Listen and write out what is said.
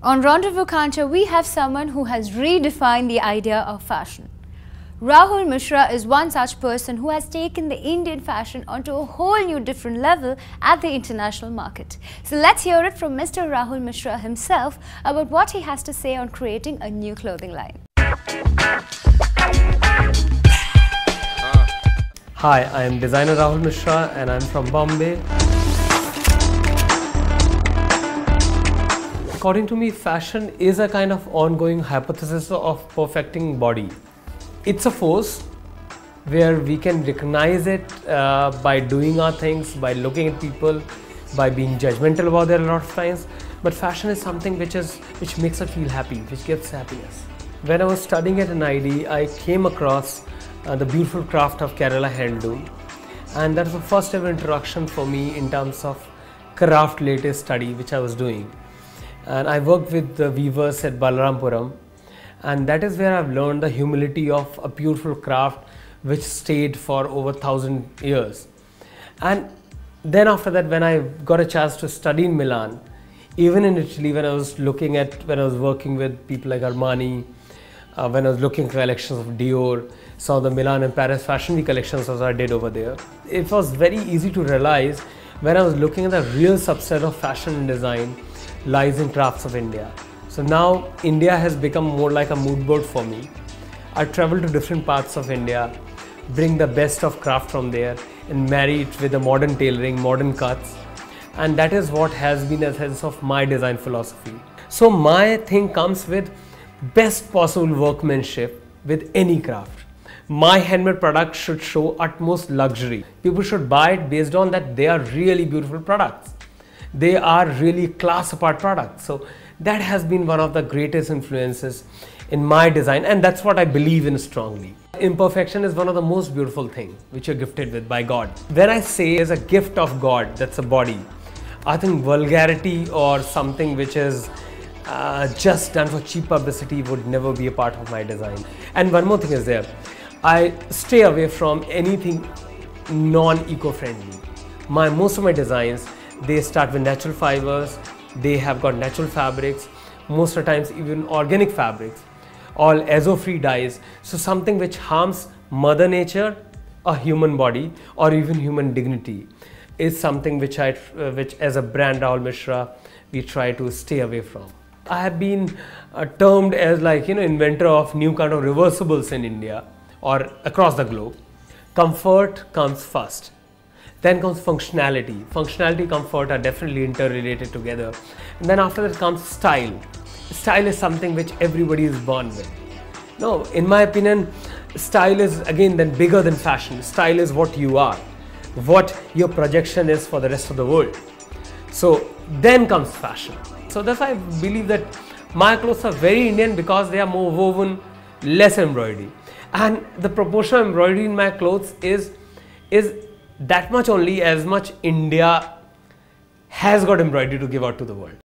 On Rendezvous Counter, we have someone who has redefined the idea of fashion. Rahul Mishra is one such person who has taken the Indian fashion onto a whole new different level at the international market. So let's hear it from Mr. Rahul Mishra himself about what he has to say on creating a new clothing line. Hi, I am designer Rahul Mishra and I am from Bombay. According to me, fashion is a kind of ongoing hypothesis of perfecting body. It's a force where we can recognize it by doing our things, by looking at people, by being judgmental about it a lot of times. But fashion is something which makes us feel happy, which gives happiness. When I was studying at NID, I came across the beautiful craft of Kerala handloom, and that was the first ever introduction for me in terms of craft related study which I was doing. And I worked with the weavers at Balarampuram, and that is where I've learned the humility of a beautiful craft which stayed for over 1,000 years. And then after that, when I got a chance to study in Milan, even in Italy, when I was working with people like Armani, when I was looking at collections of Dior, some of the Milan and Paris Fashion Week collections as I did over there, it was very easy to realize when I was looking at the real subset of fashion and design lies in crafts of India. So now India has become more like a mood board for me. I travel to different parts of India, bring the best of craft from there and marry it with the modern tailoring, modern cuts, and that is what has been the essence of my design philosophy. So my thing comes with best possible workmanship with any craft. My handmade product should show utmost luxury. People should buy it based on that they are really beautiful products. They are really class apart products. So that has been one of the greatest influences in my design, and that's what I believe in strongly. Imperfection is one of the most beautiful things which you're gifted with by God. When I say is a gift of God, that's a body, I think vulgarity or something which is just done for cheap publicity would never be a part of my design. And one more thing is there, I stay away from anything non-eco-friendly. Most of my designs, they start with natural fibers, they have got natural fabrics, most of the times even organic fabrics, all azo-free dyes. So something which harms Mother Nature, a human body, or even human dignity is something which as a brand Rahul Mishra, we try to stay away from. I have been termed as inventor of new kind of reversibles in India or across the globe. Comfort comes first. Then comes functionality. Functionality, comfort are definitely interrelated together. And then after that comes style. Style is something which everybody is born with. No, in my opinion, style is again then bigger than fashion. Style is what you are, what your projection is for the rest of the world. So then comes fashion. So that's why I believe that my clothes are very Indian because they are more woven, less embroidery. And the proportion of embroidery in my clothes is that much only as much India has got embroidery to give out to the world.